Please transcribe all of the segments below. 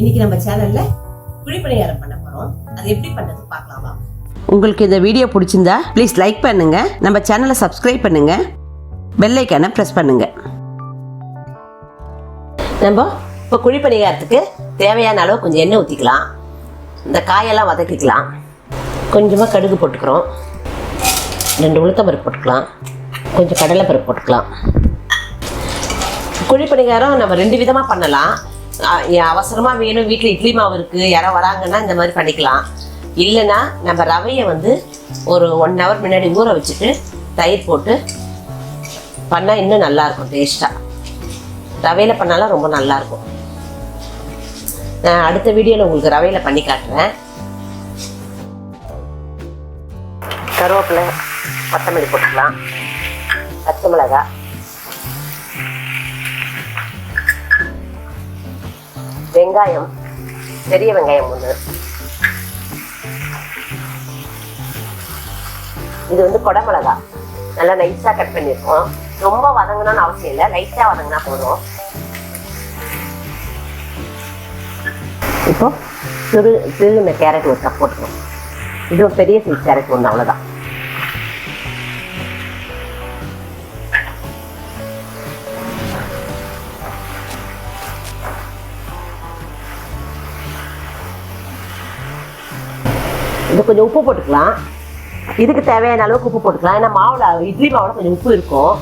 இன்னைக்கு நம்ம சேனல்ல குழி பணியாரம் பண்ண போறோம். அது எப்படி பண்றது பார்க்கலாமா? உங்களுக்கு இந்த வீடியோ பிடிச்சிருந்தா ப்ளீஸ் லைக் பண்ணுங்க, நம்ம சேனலை சப்ஸ்கிரைப் பண்ணுங்க, பெல் ஐக்கானை பிரஸ் பண்ணுங்க. நம்ம இப்போ குழி பணியாரத்துக்கு தேவையான அளவு கொஞ்சம் எண்ணெய் ஊற்றிக்கலாம். இந்த காயெல்லாம் வதக்கிக்கலாம். கொஞ்சமாக கடுகு போட்டுக்கிறோம், 2 உளுத்தம்பருப்பு போட்டுக்கலாம், கொஞ்சம் கடலைப்பருப்பு போட்டுக்கலாம். குழி பணியாரம் நம்ம 2 விதமாக பண்ணலாம். அவசரமாக வேணும், வீட்டில் இட்லி மாவு இருக்குது, யாரோ வராங்கன்னா இந்த மாதிரி பண்ணிக்கலாம். இல்லைன்னா நம்ம ரவையை ஒரு 1 hour முன்னாடி ஊற வச்சுட்டு தயிர் போட்டு பண்ணால் இன்னும் நல்லாயிருக்கும். டேஸ்ட்டாக ரவையில் பண்ணாலும் ரொம்ப நல்லாயிருக்கும். நான் அடுத்த வீடியோவில் உங்களுக்கு ரவையில் பண்ணி காட்டுறேன். கருவேப்பிலை, கொத்தமல்லி போட்டுக்கலாம், பச்சை மிளகாய், வெங்காயம், பெரிய வெங்காயம் 1, இது கொடமிளகா நல்லா நைஸாக கட் பண்ணியிருக்கோம். ரொம்ப வதங்கணும்னு அவசியம் இல்லை, லைட்டாக வதங்கினா போதும். இப்போ இந்த கேரட் ஒரு கப் போட்டுக்கணும். இது ஒரு பெரிய சைஸ் கேரட் 1, அவ்வளோதான். இது கொஞ்சம் உப்பு போட்டுக்கலாம். இதுக்கு தேவையான அளவுக்கு உப்பு போட்டுக்கலாம். ஏன்னா மாவுல இட்லி மாவுல கொஞ்சம் உப்பு இருக்கும்.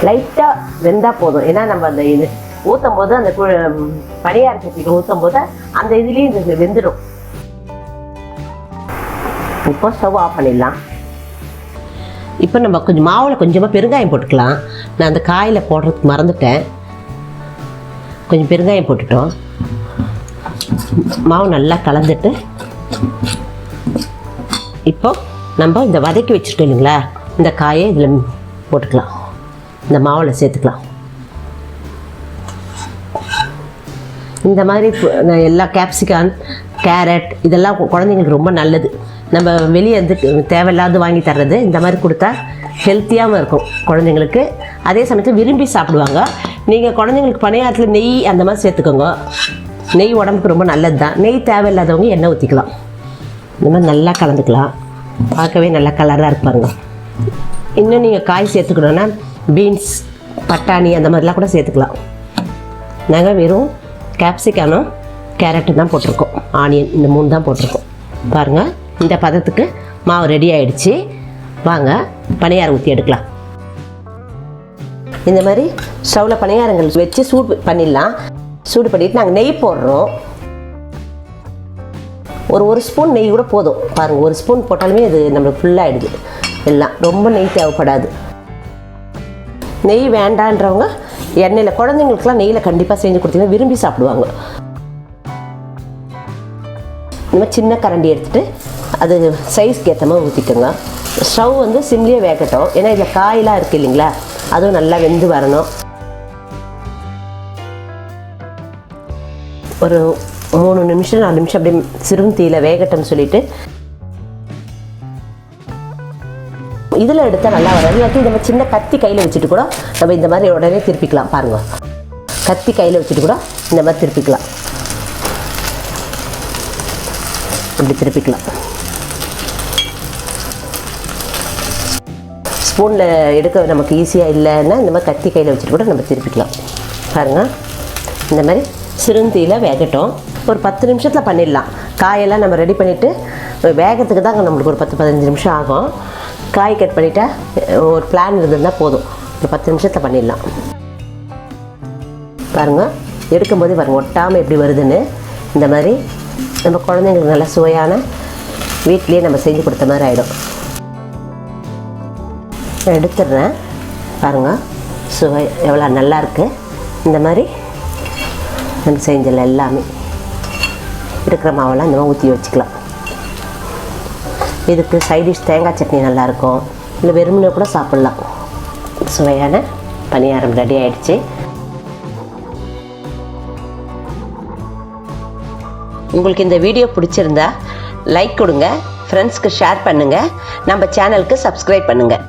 லைட்டா வெந்தா போதும். ஏன்னா நம்ம அந்த இது ஊற்றும் போது அந்த பணியார சட்டிக்கு ஊற்றும் போது அந்த இதுலயும் இது வெந்துடும். இப்போ ஸ்டவ் ஆஃப் பண்ணிடலாம். இப்போ நம்ம கொஞ்சம் மாவுல கொஞ்சமா பெருங்காயம் போட்டுக்கலாம். நான் அந்த காயில போடுறதுக்கு மறந்துட்டேன். கொஞ்சம் பெருங்காயம் போட்டுட்டோம். மாவு நல்லா கலந்துட்டு இப்போ நம்ம இந்த வதக்கி வச்சுருக்கோம் இல்லைங்களா, இந்த காயை இதில் போட்டுக்கலாம். இந்த மாவில் சேர்த்துக்கலாம். இந்த மாதிரி எல்லா கேப்சிகம், கேரட் இதெல்லாம் குழந்தைங்களுக்கு ரொம்ப நல்லது. நம்ம வெளியே தேவையில்லாத வாங்கி தர்றது இந்த மாதிரி கொடுத்தா ஹெல்த்தியாகவும் இருக்கும் குழந்தைங்களுக்கு. அதே சமயத்தில் விரும்பி சாப்பிடுவாங்க. நீங்கள் குழந்தைங்களுக்கு பணியாரத்தில் நெய் அந்த மாதிரி சேர்த்துக்கோங்க. நெய் உடம்புக்கு ரொம்ப நல்லது தான். நெய் தேவையில்லாதவங்க எண்ணெய் ஊற்றிக்கலாம். இந்த மாதிரி நல்லா கலந்துக்கலாம். பார்க்கவே நல்லா கலராக இருப்பாருங்க. இன்னும் நீங்கள் காய் சேர்த்துக்கணுன்னா பீன்ஸ், பட்டாணி அந்த மாதிரிலாம் கூட சேர்த்துக்கலாம். நாங்கள் வெறும் கேப்சிகனும் கேரட்டு தான் போட்டிருக்கோம், ஆனியன் இந்த 3 தான் போட்டிருக்கோம். பாருங்கள், இந்த பதத்துக்கு மாவு ரெடி ஆகிடுச்சு. வாங்க பணியாரம் ஊற்றி எடுக்கலாம். இந்த மாதிரி ஸ்டவ்வில் பணியாரங்கள் வச்சு சூடு பண்ணிடலாம். சூடு பண்ணிவிட்டு நாங்கள் நெய் போடுறோம். ஒரு ஸ்பூன் நெய் கூட போதும். பாருங்கள், 1 ஸ்பூன் போட்டாலுமே இது நம்மளுக்கு ஃபுல்லாகிடுது. எல்லாம் ரொம்ப நெய் தேவைப்படாது. நெய் வேண்டான்றவங்க எண்ணெயில், குழந்தைங்களுக்குலாம் நெய்யில் கண்டிப்பாக செஞ்சு கொடுத்தீங்கன்னா விரும்பி சாப்பிடுவாங்க. இந்த மாதிரி சின்ன கரண்டி எடுத்துகிட்டு அது சைஸ்க்கு ஏற்ற மாதிரி ஊற்றிக்கோங்க. ஸ்டவ் சிம்லேயே வேகட்டும். ஏன்னா இதில் காயெலாம் இருக்குது இல்லைங்களா, அதுவும் நல்லா வெந்து வரணும். ஒரு 3 நிமிஷம் 4 நிமிஷம் அப்படியே சிறும் தீயில வேகட்டும்னு சொல்லிட்டு இதில் எடுத்தால் நல்லா வராது. இல்லாட்டி நம்ம சின்ன கத்தி கையில் வச்சுட்டு கூட நம்ம இந்த மாதிரி உடனே திருப்பிக்கலாம். பாருங்கள், கத்தி கையில் வச்சுட்டு கூட இந்த மாதிரி திருப்பிக்கலாம். இப்படி திருப்பிக்கலாம். ஸ்பூனில் எடுக்க நமக்கு ஈஸியாக இல்லைன்னா இந்த மாதிரி கத்தி கையில் வச்சுட்டு கூட நம்ம திருப்பிக்கலாம். பாருங்கள், இந்த மாதிரி சிறுந்தீயில் வேகட்டும். ஒரு 10 நிமிஷத்தில் பண்ணிடலாம். காயெல்லாம் நம்ம ரெடி பண்ணிவிட்டு வேகத்துக்கு தாங்க நம்மளுக்கு ஒரு 10-15 நிமிஷம் ஆகும். காய் கட் பண்ணிட்டா ஒரு பிளான் இருந்திருந்தால் போதும். ஒரு 10 நிமிஷத்தில் பண்ணிடலாம். பாருங்கள், எடுக்கும்போதே பாருங்கள் ஒட்டாமல் எப்படி வருதுன்னு. இந்த மாதிரி நம்ம குழந்தைங்களுக்கு நல்ல சுவையான வீட்லேயே நம்ம செஞ்சு கொடுத்த மாதிரி ஆகிடும். எடுத்துடுறேன். பாருங்கள், சுவை எவ்வளோ நல்லாயிருக்கு. இந்த மாதிரி நம்ம செஞ்சல எல்லாமே இருக்கிற மாவெல்லாம் இந்த மாதிரி ஊற்றி வச்சுக்கலாம். இதுக்கு சைடிஷ் தேங்காய் சட்னி நல்லாயிருக்கும். இல்லை வெறுமனே கூட சாப்பிட்லாம். சுவையான பணியாரம் ரெடி ஆகிடுச்சு. உங்களுக்கு இந்த வீடியோ பிடிச்சிருந்தா லைக் கொடுங்க, ஃப்ரெண்ட்ஸ்க்கு ஷேர் பண்ணுங்கள், நம்ம சேனலுக்கு சப்ஸ்கிரைப் பண்ணுங்கள்.